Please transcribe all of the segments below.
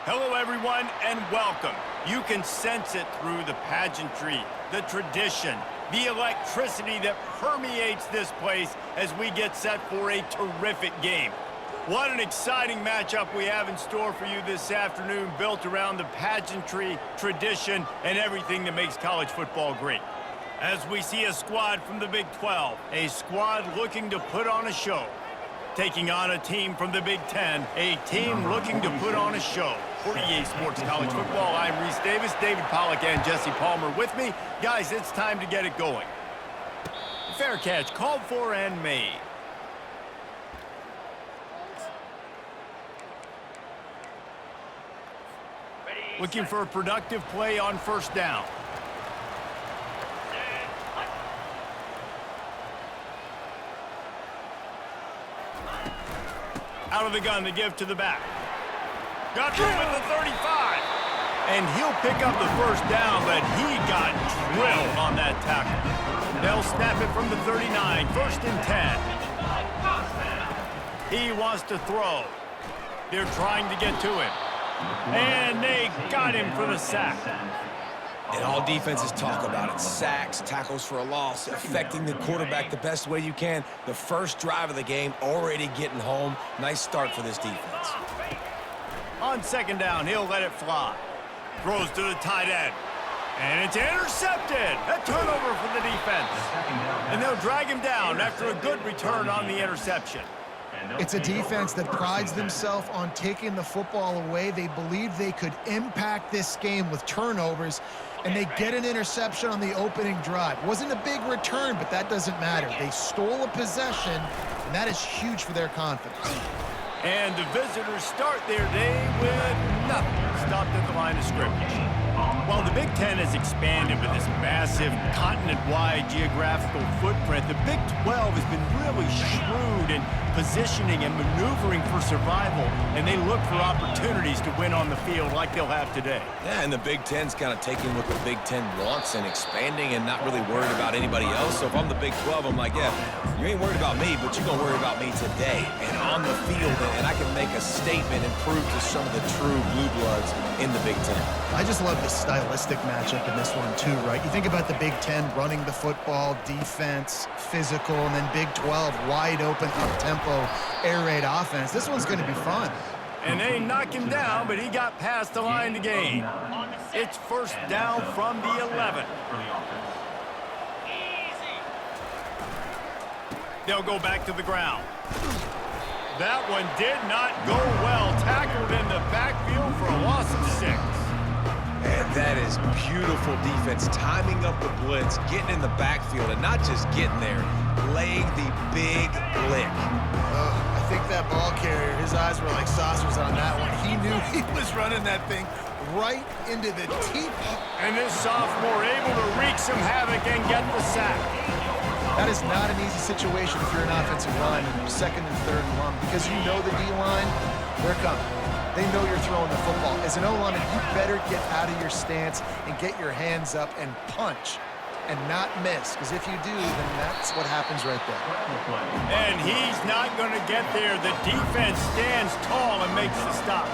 Hello, everyone, and welcome. You can sense it through the pageantry, the tradition, the electricity that permeates this place as we get set for a terrific game. What an exciting matchup we have in store for you this afternoon, built around the pageantry, tradition, and everything that makes college football great. As we see a squad from the Big 12, a squad looking to put on a show. Taking on a team from the Big 10, a team looking to put on a show. For EA Sports College Football, I'm Reese Davis, David Pollack, and Jesse Palmer with me. Guys, it's time to get it going. Fair catch called for and made. Looking for a productive play on first down. Out of the gun to give to the back. Got through with the 35. And he'll pick up the first down, but he got drilled on that tackle. They'll snap it from the 39, first and 10. He wants to throw. They're trying to get to him. And they got him for the sack. And all defenses talk about it. Sacks, tackles for a loss, affecting the quarterback the best way you can. The first drive of the game, already getting home. Nice start for this defense. On second down, he'll let it fly. Throws to the tight end. And it's intercepted. A turnover for the defense. And they'll drag him down after a good return on the interception. It's a defense that prides themselves on taking the football away. They believe they could impact this game with turnovers, and they get an interception on the opening drive. Wasn't a big return, but that doesn't matter. They stole a possession, and that is huge for their confidence. And the visitors start their day with nothing. Stopped at the line of scrimmage. While the Big Ten has expanded with this massive continent-wide geographical footprint, the Big 12 has been really shrewd in positioning and maneuvering for survival, and they look for opportunities to win on the field like they'll have today. Yeah, and the Big Ten's kind of taking what the Big Ten wants and expanding and not really worried about anybody else. So if I'm the Big 12, I'm like, yeah, you ain't worried about me, but you're going to worry about me today and on the field, and I can make a statement and prove to some of the true blue bloods in the Big Ten. I just love the stylistic matchup in this one too, right? You think about the Big Ten running the football, defense, physical, and then Big 12 wide open, up-tempo, air raid offense. This one's going to be fun. And they knock him down, but he got past the line to gain. It's first down from the 11. They'll go back to the ground. That one did not go well. Tackled in the backfield for a loss of 6. And that is beautiful defense, timing up the blitz, getting in the backfield, and not just getting there, laying the big lick. I think that ball carrier, his eyes were like saucers on that one. He knew he was running that thing right into the teeth. And this sophomore able to wreak some havoc and get the sack. That is not an easy situation if you're an offensive lineman, second and third and long, because you know the D-line, they're coming. They know you're throwing the football. As an O-lineman, you better get out of your stance and get your hands up and punch and not miss, because if you do, then that's what happens right there. And he's not going to get there. The defense stands tall and makes the stop.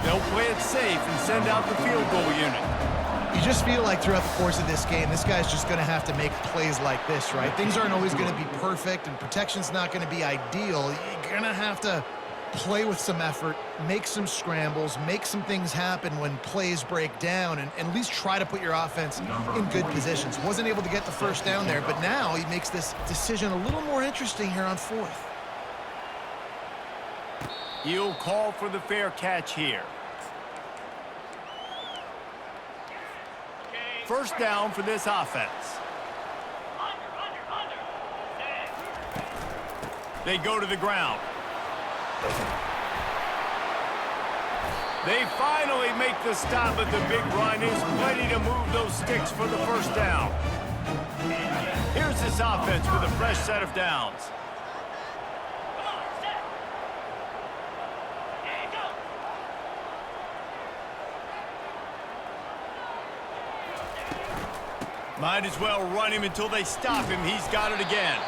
They'll play it safe and send out the field goal unit. You just feel like throughout the course of this game, this guy's just going to have to make plays like this, right? Things aren't always going to be perfect, and protection's not going to be ideal. You're going to have to play with some effort, make some scrambles, make some things happen when plays break down, and at least try to put your offense in good positions. Wasn't able to get the first down there, but now he makes this decision a little more interesting here on fourth. He'll call for the fair catch here. First down for this offense. They go to the ground. They finally make the stop, but the big run is plenty to move those sticks for the first down. Here's this offense with a fresh set of downs. Might as well run him until they stop him. He's got it again.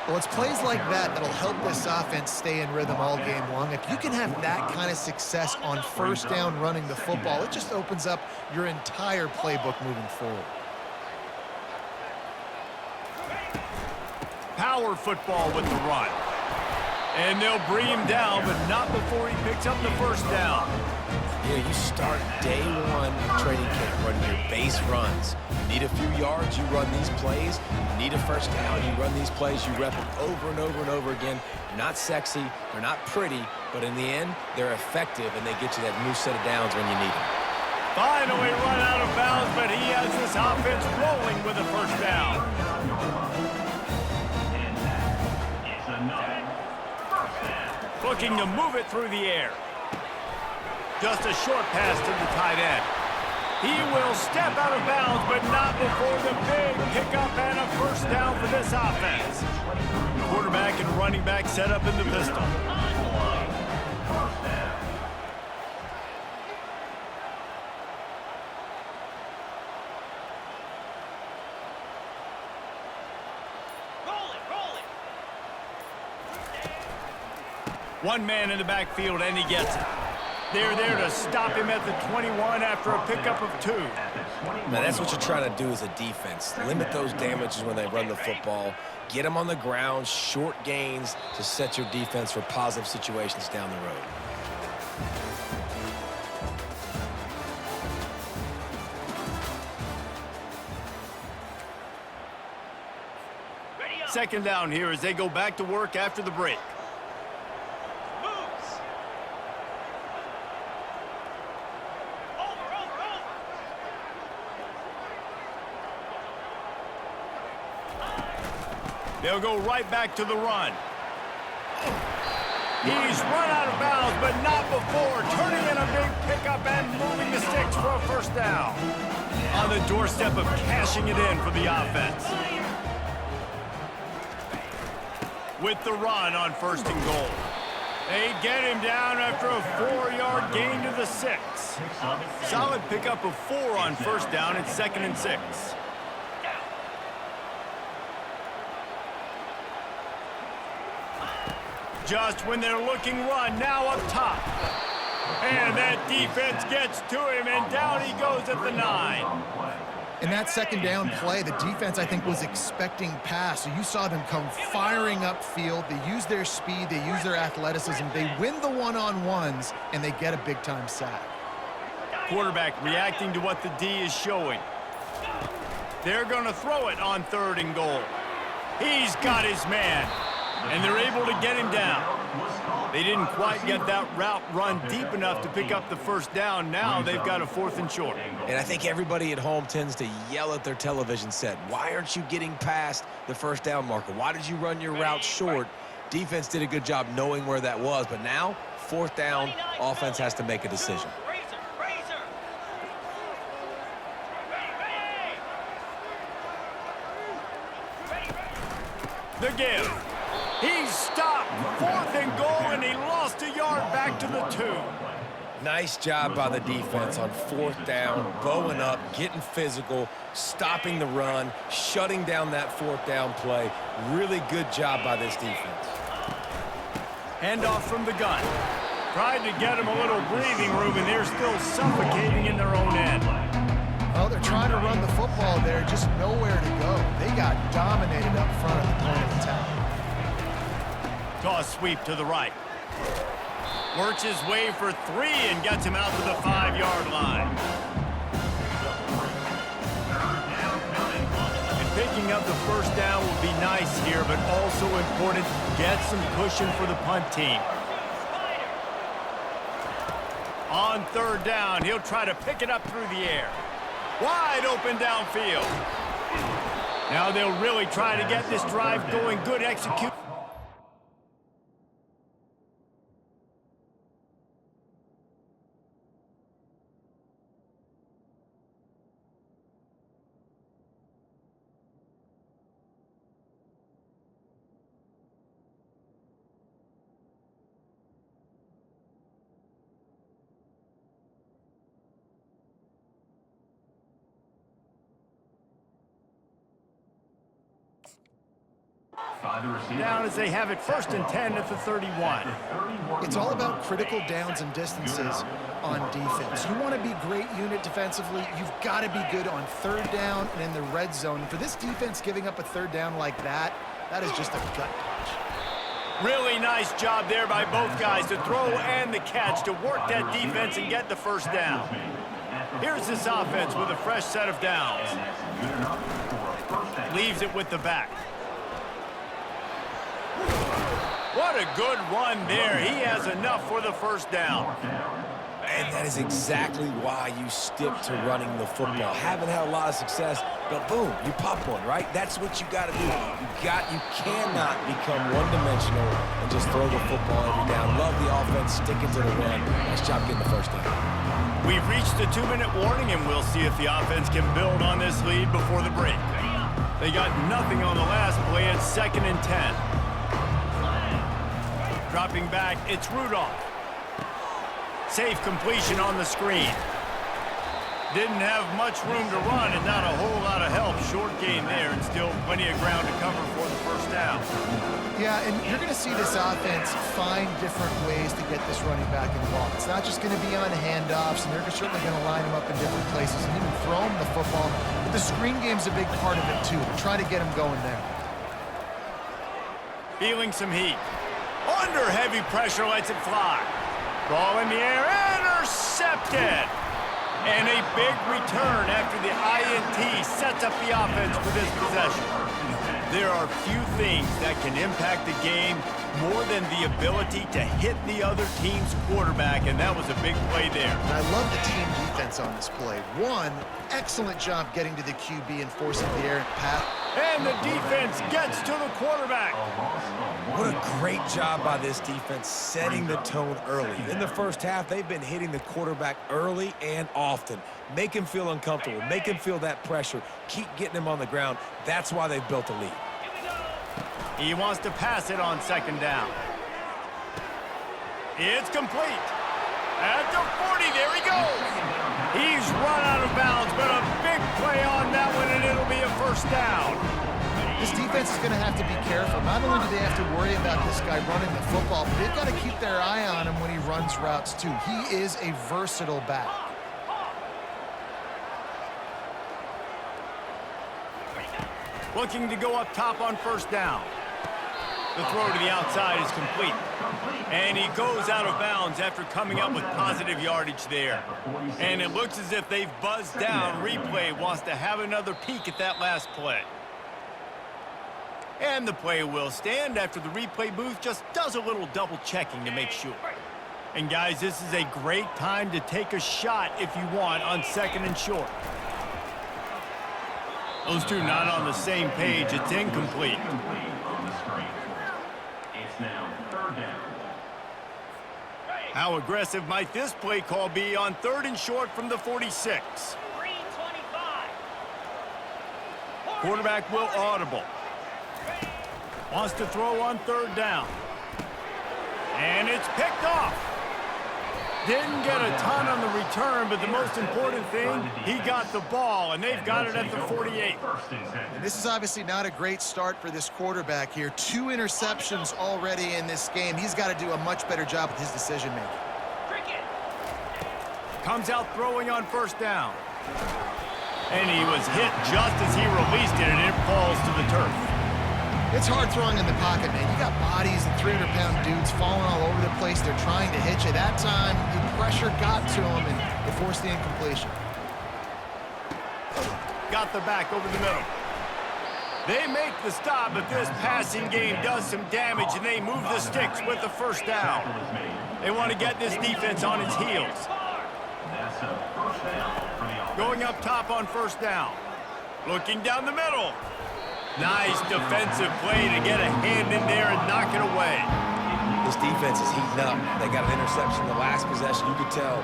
Well, it's plays like that that'll help this offense stay in rhythm all game long. If you can have that kind of success on first down running the football, it just opens up your entire playbook moving forward. Power football with the run. And they'll bring him down, but not before he picks up the first down. You know, you start day one training camp running your base runs. You need a few yards, you run these plays. You need a first down, you run these plays. You rep them over and over and over again. They're not sexy, they're not pretty, but in the end, they're effective, and they get you that new set of downs when you need them. Finally run out of bounds, but he has this offense rolling with a first down. Looking to move it through the air. Just a short pass to the tight end. He will step out of bounds, but not before the big pickup and a first down for this offense. Quarterback and running back set up in the pistol. One man in the backfield, and he gets it. They're there to stop him at the 21 after a pickup of 2. Now, that's what you're trying to do as a defense. Limit those damages when they run the football. Get them on the ground, short gains to set your defense for positive situations down the road. Second down here as they go back to work after the break. They'll go right back to the run. He's run out of bounds, but not before turning in a big pickup and moving the sticks for a first down. On the doorstep of cashing it in for the offense. With the run on first and goal. They get him down after a 4-yard gain to the 6. Solid pickup of 4 on first down at 2nd and 6. Just when they're looking run, now up top. And that defense gets to him, and down he goes at the 9. In that second down play, the defense, I think, was expecting pass. So you saw them come firing upfield. They use their speed. They use their athleticism. They win the one-on-ones, and they get a big-time sack. Quarterback reacting to what the D is showing. They're going to throw it on 3rd and goal. He's got his man. And they're able to get him down. They didn't quite get that route run deep enough to pick up the first down. Now they've got a 4th and short. And I think everybody at home tends to yell at their television set. Why aren't you getting past the first down marker? Why did you run your route short? Defense did a good job knowing where that was. But now, 4th down, offense has to make a decision. The give. He's stopped. 4th and goal, and he lost a yard back to the 2. Nice job by the defense on 4th down, bowing up, getting physical, stopping the run, shutting down that 4th down play. Really good job by this defense. Handoff from the gun. Tried to get him a little breathing room, and they're still suffocating in their own end. Oh, they're trying to run the football there, just nowhere to go. They got dominated up front at the point of attack. Toss sweep to the right. Works his way for 3 and gets him out to the 5-yard line. And picking up the first down will be nice here, but also important to get some cushion for the punt team. On 3rd down, he'll try to pick it up through the air. Wide open downfield. Now they'll really try to get this drive going. Good execution. Down as they have it 1st and 10 at the 31. It's all about critical downs and distances on defense. You want to be great unit defensively, you've got to be good on 3rd down and in the red zone. For this defense giving up a 3rd down like that, that is just a gut punch. Really nice job there by both guys to throw and the catch to work that defense and get the 1st down. Here's this offense with a fresh set of downs. Leaves it with the back. What a good run there. He has enough for the 1st down. And that is exactly why you stick to running the football. Haven't had a lot of success, but boom, you pop one, right? That's what you got to do. You cannot become one-dimensional and just throw the football every down. Love the offense, sticking to the run. Nice job getting the 1st down. We've reached the 2-minute warning, and we'll see if the offense can build on this lead before the break. They got nothing on the last play at 2nd and 10. Dropping back, it's Rudolph. Safe completion on the screen. Didn't have much room to run and not a whole lot of help. Short gain there and still plenty of ground to cover for the 1st down. Yeah, and you're going to see this offense find different ways to get this running back involved. It's not just going to be on handoffs, and they're certainly going to line him up in different places and even throw him the football. But the screen game's a big part of it, too. Try to get him going there. Feeling some heat. Under heavy pressure, lets it fly. Ball in the air, intercepted. And a big return after the INT sets up the offense for this possession. There are few things that can impact the game more than the ability to hit the other team's quarterback, and that was a big play there. And I love the team defense on this play. One, excellent job getting to the QB and forcing the errant pass. And the defense gets to the quarterback. What a great job by this defense setting the tone early. In the 1st half, they've been hitting the quarterback early and often. Make him feel uncomfortable. Make him feel that pressure. Keep getting him on the ground. That's why they've built a lead. He wants to pass it on 2nd down. It's complete. At the 40, there he goes. He's run out of bounds, but a big play on that one, and it'll be a 1st down. This defense is going to have to be careful. Not only do they have to worry about this guy running the football, but they've got to keep their eye on him when he runs routes, too. He is a versatile back. Looking to go up top on 1st down. The throw to the outside is complete. And he goes out of bounds after coming up with positive yardage there. And it looks as if they've buzzed down. Replay wants to have another peek at that last play. And the play will stand after the replay booth just does a little double checking to make sure. And guys, this is a great time to take a shot if you want on 2nd and short. Those two not on the same page. It's incomplete. How aggressive might this play call be on 3rd and short from the 46? Quarterback will audible. Wants to throw on 3rd down. And it's picked off. Didn't get a ton on the return, but the most important thing, he got the ball, and they've got it at the 48. And this is obviously not a great start for this quarterback here. 2 interceptions already in this game. He's got to do a much better job with his decision-making. Comes out throwing on 1st down. And he was hit just as he released it, and it falls to the turf. It's hard throwing in the pocket, man. You got bodies and 300-pound dudes falling all over the place. They're trying to hit you. That time, the pressure got to him, and they forced the incompletion. Got the back over the middle. They make the stop, but this passing game does some damage, and they move the sticks with the 1st down. They want to get this defense on its heels. Going up top on 1st down. Looking down the middle. Nice defensive play to get a hand in there and knock it away. This defense is heating up. They got an interception the last possession. You could tell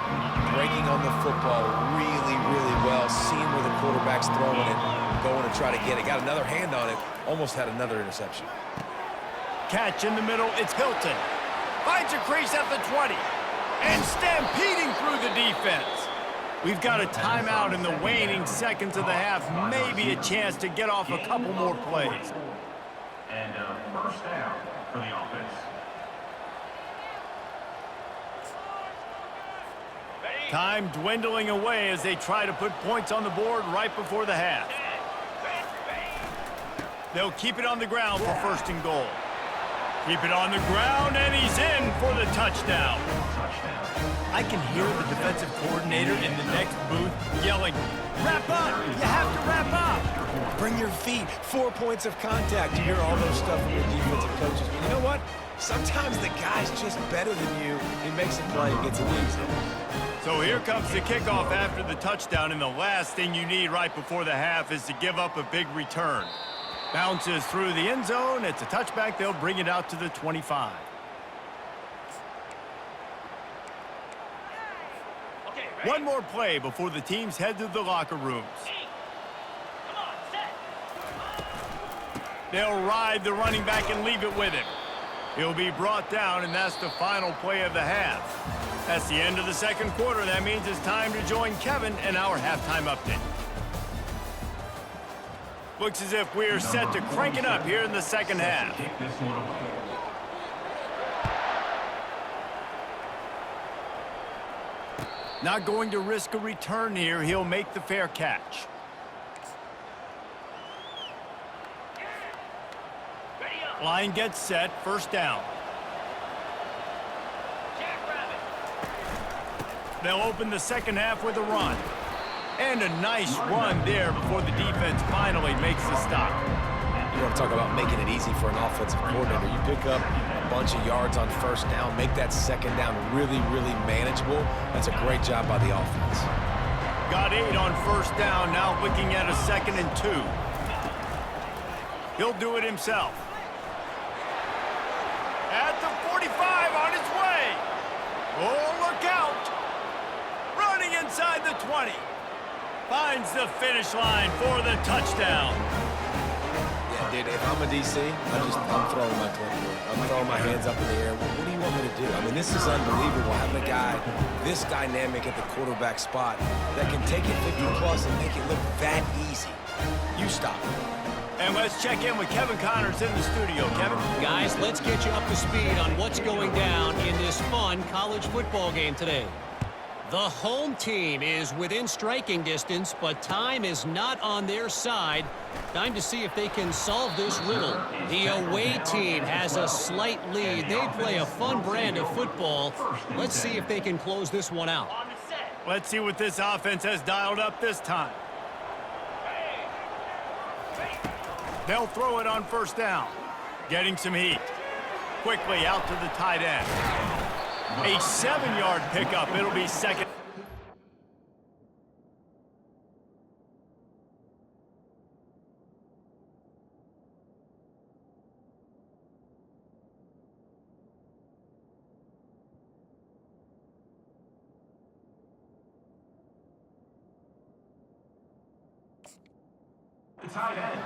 breaking on the football really, really well. Seeing where the quarterback's throwing it, going to try to get it. Got another hand on it. Almost had another interception. Catch in the middle. It's Hilton. Finds a crease at the 20. And stampeding through the defense. We've got a timeout in the waning seconds of the half. Maybe a chance to get off a couple more plays. And first down for the offense. Time dwindling away as they try to put points on the board right before the half. They'll keep it on the ground for first and goal. Keep it on the ground, and he's in for the touchdown. I can hear the defensive coordinator in the next booth yelling, "Wrap up! You have to wrap up!" Bring your feet. 4 points of contact. You hear all those stuff from your defensive coaches. But you know what? Sometimes the guy's just better than you. He makes a play and gets it easy. So here comes the kickoff after the touchdown, and the last thing you need right before the half is to give up a big return. Bounces through the end zone. It's a touchback. They'll bring it out to the 25. One more play before the teams head to the locker rooms. They'll ride the running back and leave it with him. He'll be brought down, and that's the final play of the half. That's the end of the second quarter. That means it's time to join Kevin and our halftime update. Looks as if we're set to crank it up here in the second half. Not going to risk a return here. He'll make the fair catch. Line gets set. First down. They'll open the second half with a run. And a nice run there before the defense finally makes the stop. You want to talk about making it easy for an offensive coordinator. You pick up a bunch of yards on first down, make that second down really, really manageable. That's a great job by the offense. Got 8 on first down, now looking at a 2nd and 2. He'll do it himself. At the 45, on his way. Oh, look out. Running inside the 20. Finds the finish line for the touchdown. Yeah, dude, if I'm a DC, I'm throwing my clipboard. I'm throwing my hands up in the air. What do you want me to do? I mean, this is unbelievable, having a guy this dynamic at the quarterback spot that can take it 50-plus and make it look that easy. You stop it. And let's check in with Kevin Connors in the studio. Kevin? Guys, let's get you up to speed on what's going down in this fun college football game today. The home team is within striking distance, but time is not on their side. Time to see if they can solve this riddle. The away team has a slight lead. They play a fun brand of football. Let's see if they can close this one out. Let's see what this offense has dialed up this time. They'll throw it on first down. Getting some heat. Quickly out to the tight end. A 7-yard pickup. It'll be second. The tight end.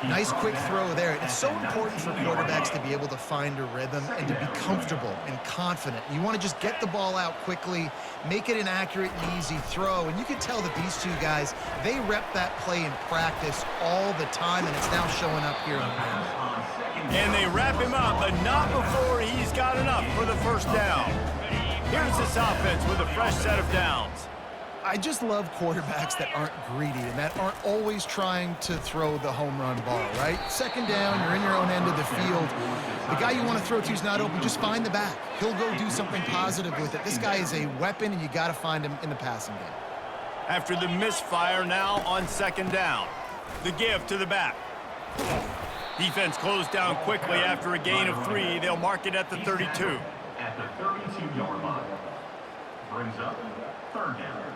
Nice quick throw there. It's so important for quarterbacks to be able to find a rhythm and to be comfortable and confident. You want to just get the ball out quickly, make it an accurate and easy throw. And you can tell that these two guys, they rep that play in practice all the time, and it's now showing up here in the game. And they wrap him up, but not before he's got enough for the first down. Here's this offense with a fresh set of downs. I just love quarterbacks that aren't greedy and that aren't always trying to throw the home run ball, right? Second down, you're in your own end of the field. The guy you want to throw to is not open. Just find the back. He'll go do something positive with it. This guy is a weapon, and you got to find him in the passing game. After the misfire, now on second down. The give to the back. Defense closed down quickly after a gain of 3. They'll mark it at the 32. At the 32-yard line. Brings up third down.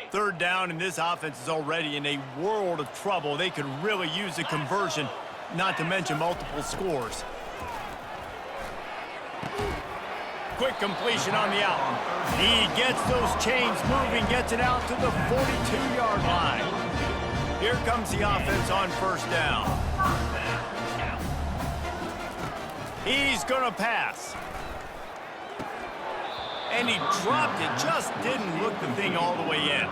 Third down, and this offense is already in a world of trouble. They could really use a conversion, not to mention multiple scores. Quick completion on the out. He gets those chains moving, gets it out to the 42-yard line. Here comes the offense on first down. He's going to pass. And he dropped it. Just didn't look the thing all the way in.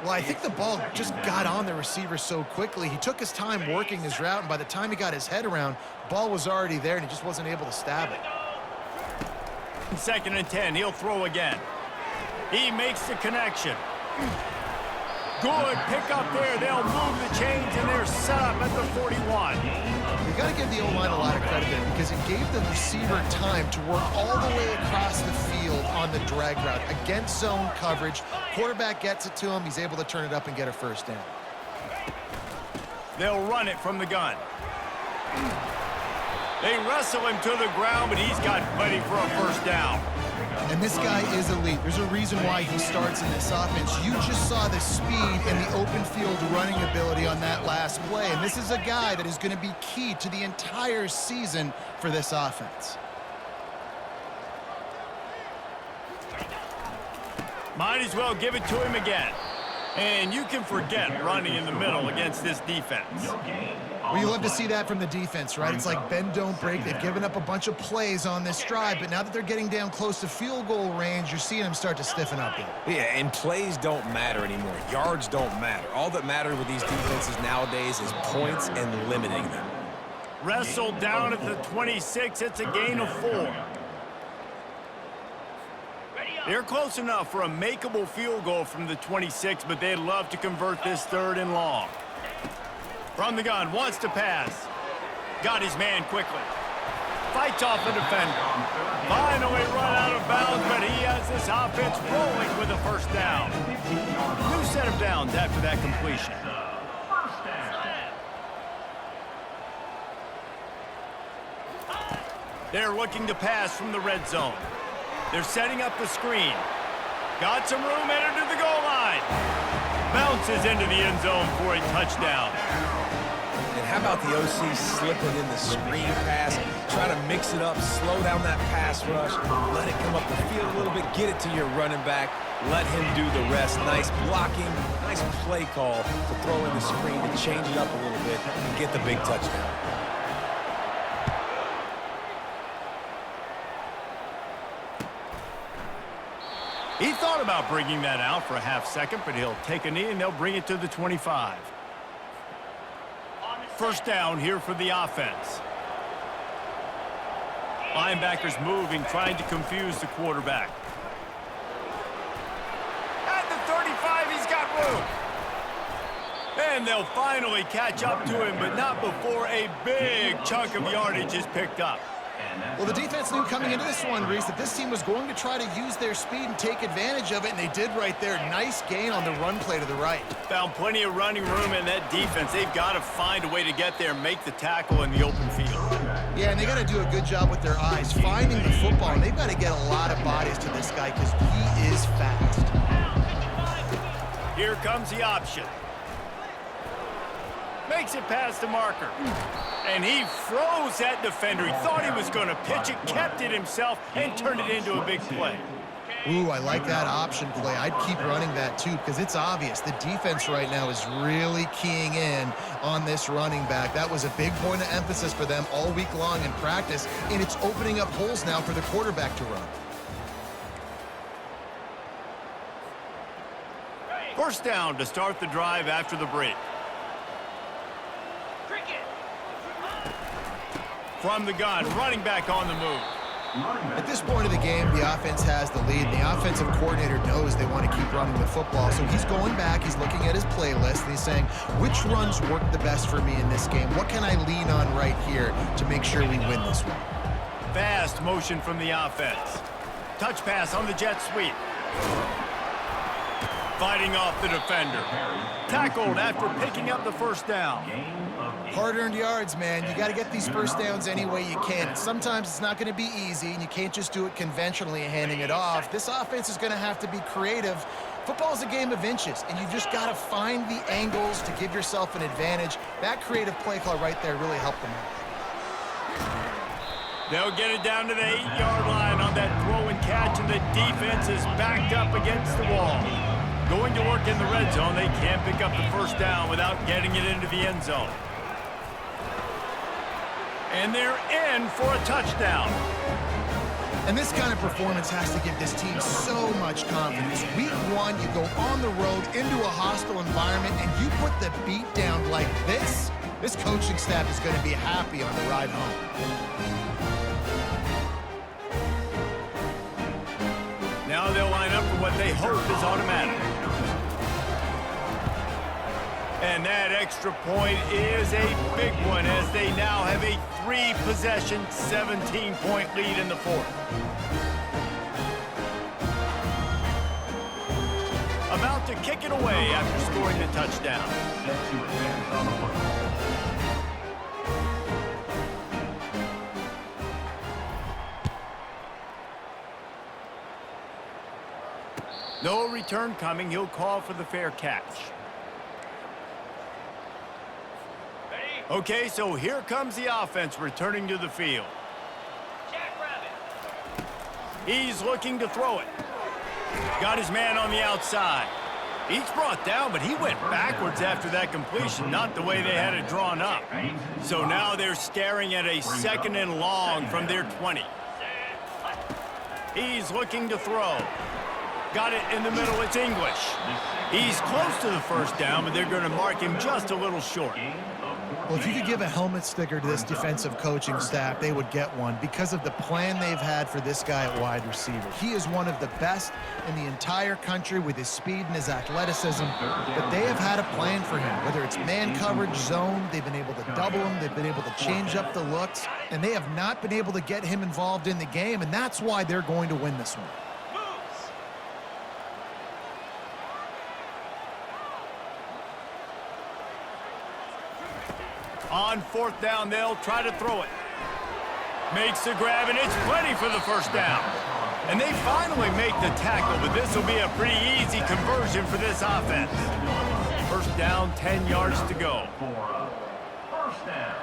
Well, I think the ball just got on the receiver so quickly. He took his time working his route, and by the time he got his head around, ball was already there, and he just wasn't able to stab it. 2nd and 10. He'll throw again. He makes the connection. Good pick up there. They'll move the chains, and they're set up at the 41. You got to give the O-line a lot of credit there because it gave the receiver time to work all the way across the field on the drag route against zone coverage. Quarterback gets it to him. He's able to turn it up and get a first down. They'll run it from the gun. They wrestle him to the ground, but he's got plenty for a first down. And this guy is elite. There's a reason why he starts in this offense. You just saw the speed and the open field running ability on that last play. And this is a guy that is going to be key to the entire season for this offense. Might as well give it to him again. And you can forget running in the middle against this defense. Well, you love to see that from the defense, right? It's like bend, don't break. They've given up a bunch of plays on this drive, but now that they're getting down close to field goal range, you're seeing them start to stiffen up there. Yeah, and plays don't matter anymore. Yards don't matter. All that matters with these defenses nowadays is points and limiting them. Wrestled down at the 26. It's a gain of 4. They're close enough for a makeable field goal from the 26, but they'd love to convert this 3rd and long. From the gun, wants to pass. Got his man quickly. Fights off the defender. Finally run out of bounds, but he has this offense rolling with a first down. New set of downs after that completion. They're looking to pass from the red zone. They're setting up the screen. Got some room, entered to the goal line. Bounces into the end zone for a touchdown. And how about the OC slipping in the screen pass, try to mix it up, slow down that pass rush, let it come up the field a little bit, get it to your running back, let him do the rest. Nice blocking, nice play call to throw in the screen to change it up a little bit and get the big touchdown. He thought about bringing that out for a half second, but he'll take a knee and they'll bring it to the 25. First down here for the offense. Linebackers moving, trying to confuse the quarterback. At the 35, he's got room. And they'll finally catch up to him, but not before a big chunk of yardage is picked up. Well, the defense knew coming into this one, Reese, that this team was going to try to use their speed and take advantage of it, and they did right there. Nice gain on the run play to the right. Found plenty of running room in that defense. They've got to find a way to get there and make the tackle in the open field. Yeah, and they got to do a good job with their eyes, finding the football, and they've got to get a lot of bodies to this guy because he is fast. Here comes the option. Makes it past the marker. And he froze that defender. He thought he was going to pitch it, kept it himself, and turned it into a big play. Ooh, I like that option play. I'd keep running that too because it's obvious. The defense right now is really keying in on this running back. That was a big point of emphasis for them all week long in practice, and it's opening up holes now for the quarterback to run. First down to start the drive after the break. From the gun, running back on the move. At this point of the game, the offense has the lead, and the offensive coordinator knows they want to keep running the football. So he's going back, he's looking at his playlist, and he's saying, which runs work the best for me in this game? What can I lean on right here to make sure we win this one? Fast motion from the offense. Touch pass on the jet sweep. Fighting off the defender. Tackled after picking up the first down. Hard-earned yards, man. You got to get these first downs any way you can. Sometimes it's not going to be easy, and you can't just do it conventionally handing it off. This offense is going to have to be creative. Football is a game of inches, and you've just got to find the angles to give yourself an advantage. That creative play call right there really helped them out. They'll get it down to the 8-yard line on that throw and catch, and the defense is backed up against the wall. Going to work in the red zone, they can't pick up the first down without getting it into the end zone. And they're in for a touchdown. And this kind of performance has to give this team so much confidence. Week 1, you go on the road into a hostile environment, and you put the beat down like this. This coaching staff is going to be happy on the ride home. Now they'll line up for what they hope is automatic. And that extra point is a big one as they now have a 3-possession, 17-point lead in the fourth. About to kick it away after scoring the touchdown. Set to advance on the football. No return coming. He'll call for the fair catch. Okay, so here comes the offense returning to the field. He's looking to throw it. Got his man on the outside. He's brought down, but he went backwards after that completion, not the way they had it drawn up. So now they're staring at a 2nd and long from their 20. He's looking to throw. Got it in the middle. It's English. He's close to the first down, but they're going to mark him just a little short. Well, if you could give a helmet sticker to this defensive coaching staff, they would get one because of the plan they've had for this guy at wide receiver. He is one of the best in the entire country with his speed and his athleticism, but they have had a plan for him. Whether it's man coverage, zone, they've been able to double him, they've been able to change up the looks, and they have not been able to get him involved in the game, and that's why they're going to win this one. On 4th down, they'll try to throw it. Makes the grab, and it's plenty for the first down. And they finally make the tackle, but this will be a pretty easy conversion for this offense. First down, 10 yards to go. First down.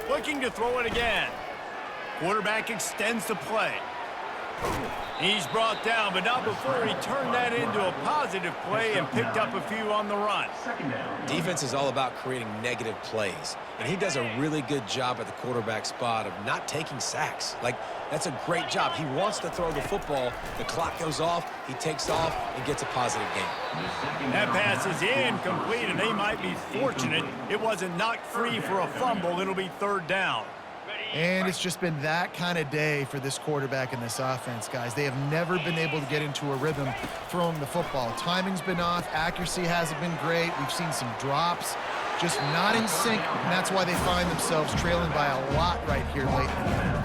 Looking to throw it again. Quarterback extends the play. He's brought down, but not before he turned that into a positive play and picked up a few on the run. Defense is all about creating negative plays, and he does a really good job at the quarterback spot of not taking sacks. Like, that's a great job. He wants to throw the football. The clock goes off, he takes off, and gets a positive gain. That pass is incomplete, and they might be fortunate it wasn't knocked free for a fumble. It'll be 3rd down. And it's just been that kind of day for this quarterback and this offense, guys. They have never been able to get into a rhythm throwing the football. Timing's been off. Accuracy hasn't been great. We've seen some drops, just not in sync, and that's why they find themselves trailing by a lot right here late in the game.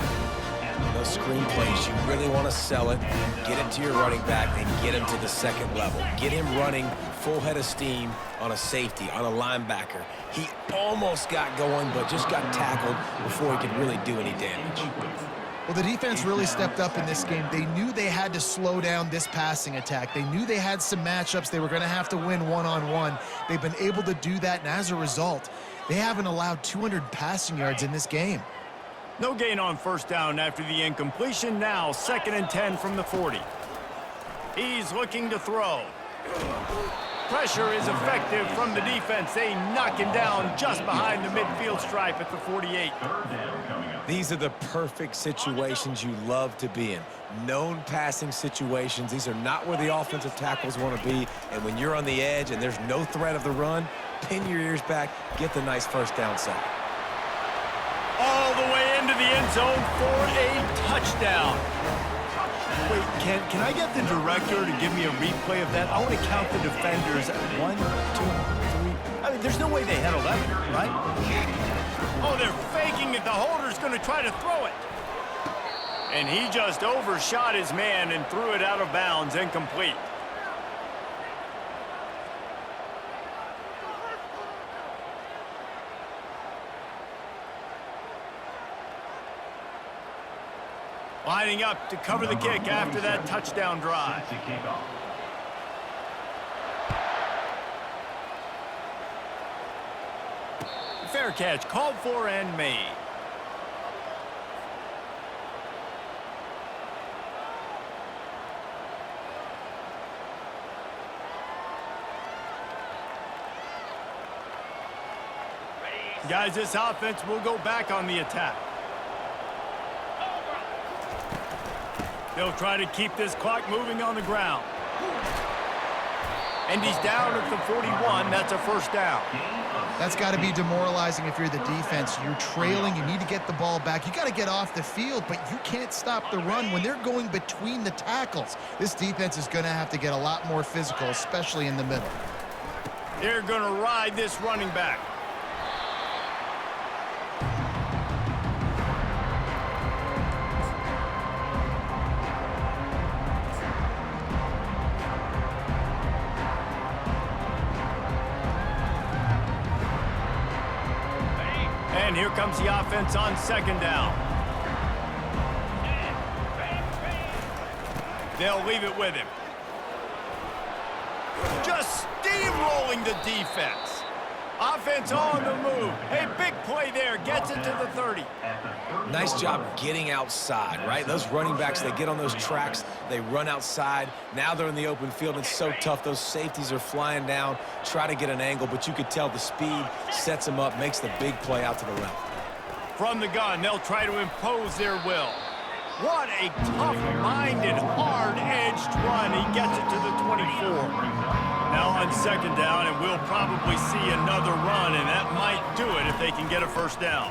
Those screen plays, you really want to sell it, get it to your running back, and get him to the 2nd level. Get him running full head of steam on a safety, on a linebacker. He almost got going, but just got tackled before he could really do any damage. Well, the defense really stepped up in this game. They knew they had to slow down this passing attack. They knew they had some matchups they were going to have to win one-on-one. They've been able to do that, and as a result, they haven't allowed 200 passing yards in this game. No gain on first down after the incompletion. Now 2nd and 10 from the 40. He's looking to throw. Pressure is effective from the defense. They knock him down just behind the midfield stripe at the 48. These are the perfect situations you love to be in. Known passing situations. These are not where the offensive tackles want to be. And when you're on the edge and there's no threat of the run, pin your ears back, get the nice first down sack. All the way into the end zone for a touchdown. Wait, can I get the director to give me a replay of that? I want to count the defenders. 1, 2, 3. I mean, there's no way they had 11, right? Oh, they're faking it. The holder's going to try to throw it. And he just overshot his man and threw it out of bounds, incomplete. Lining up to cover the kick after that touchdown drive. Fair catch called for and made. Guys, this offense will go back on the attack. They'll try to keep this clock moving on the ground. And he's down at the 41. That's a first down. That's got to be demoralizing if you're the defense. You're trailing. You need to get the ball back. You got to get off the field, but you can't stop the run when they're going between the tackles. This defense is going to have to get a lot more physical, especially in the middle. They're going to ride this running back. And here comes the offense on second down. They'll leave it with him. Just steamrolling the defense. Offense on the move. A big play there. Gets it to the 30. Nice job getting outside, right? Those running backs, they get on those tracks, they run outside. Now they're in the open field. It's so tough. Those safeties are flying down, try to get an angle, but you could tell the speed sets them up, makes the big play out to the left. From the gun, they'll try to impose their will. What a tough-minded, hard-edged run. He gets it to the 24. Now on second down, and we'll probably see another run, and that might do it if they can get a first down.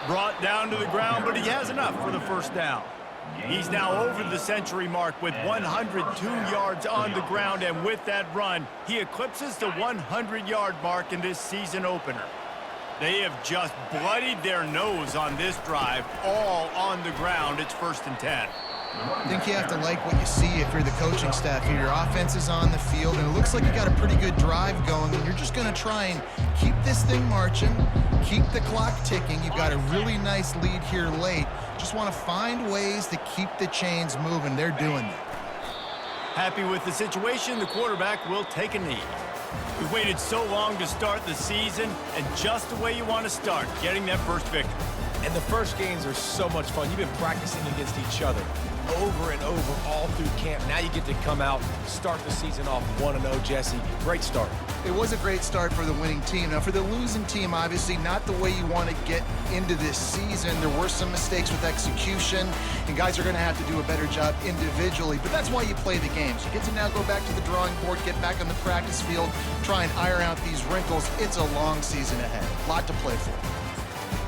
Brought down to the ground, but he has enough for the first down. He's now over the century mark with 102 yards on the ground, and with that run, he eclipses the 100-yard mark in this season opener. They have just bloodied their nose on this drive, all on the ground. It's 1st and 10. I think you have to like what you see if you're the coaching staff here. Your offense is on the field, and it looks like you got a pretty good drive going, and you're just going to try and keep this thing marching, keep the clock ticking. You've got a really nice lead here late. Just want to find ways to keep the chains moving. They're doing that. Happy with the situation, the quarterback will take a knee. We waited so long to start the season, and just the way you want to start, getting that first victory. And the first games are so much fun. You've been practicing against each other over and over all through camp. Now you get to come out, start the season off 1-0, Jesse. Great start. It was a great start for the winning team. Now, for the losing team, obviously not the way you want to get into this season. There were some mistakes with execution, and guys are going to have to do a better job individually. But that's why you play the games. You get to now go back to the drawing board, get back on the practice field, try and iron out these wrinkles. It's a long season ahead. A lot to play for.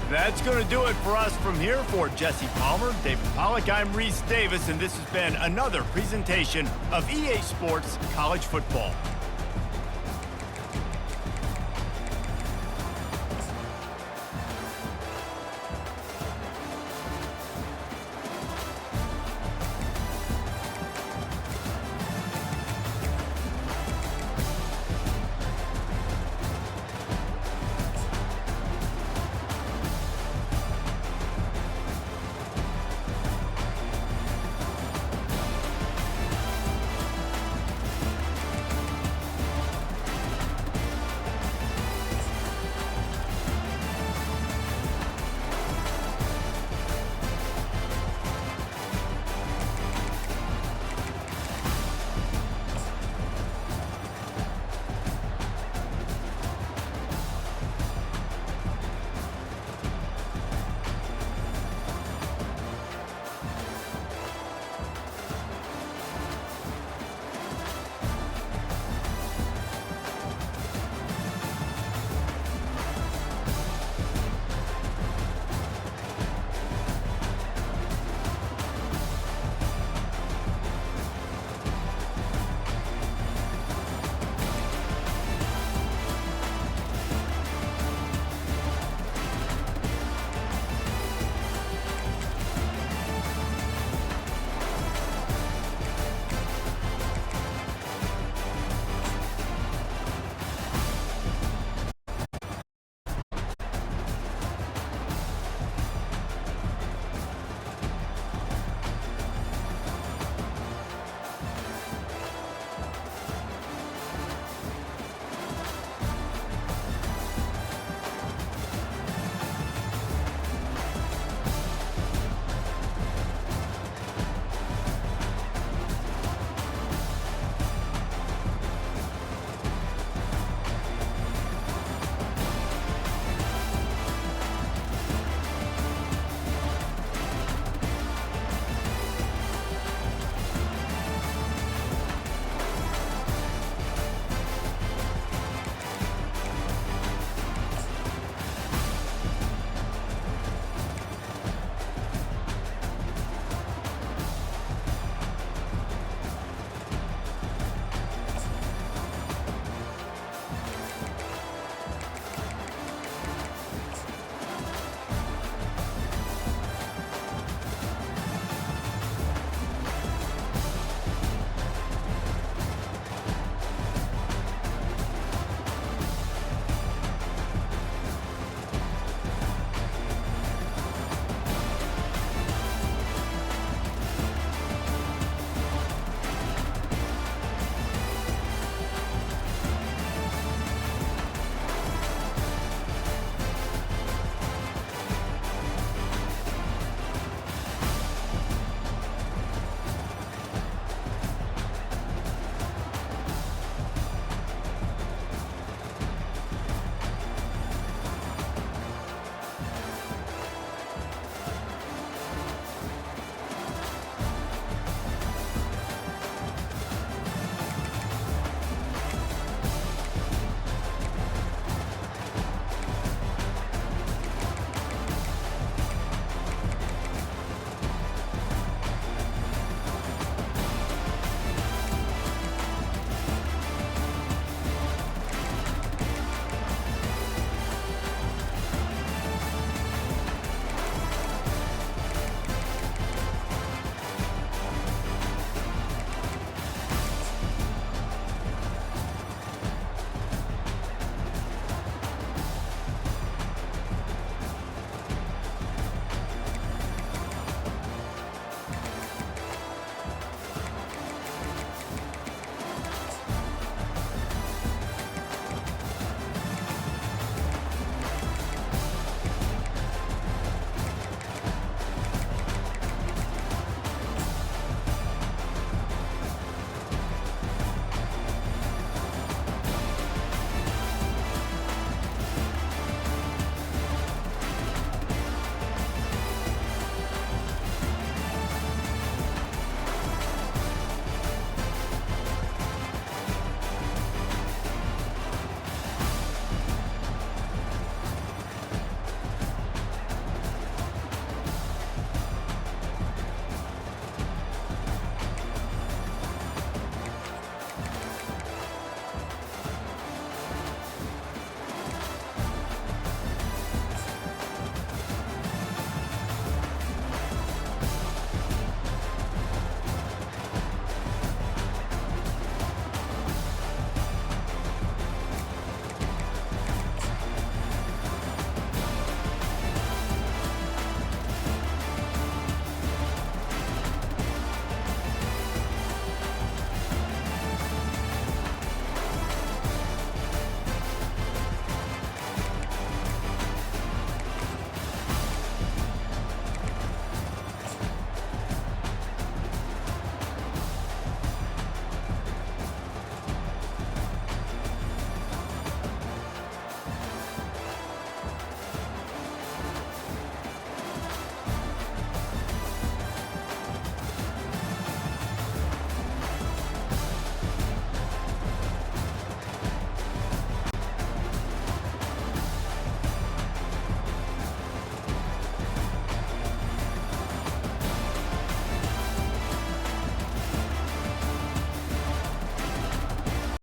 That's going to do it for us from here. For Jesse Palmer, David Pollack, I'm Reese Davis, and this has been another presentation of EA Sports College Football.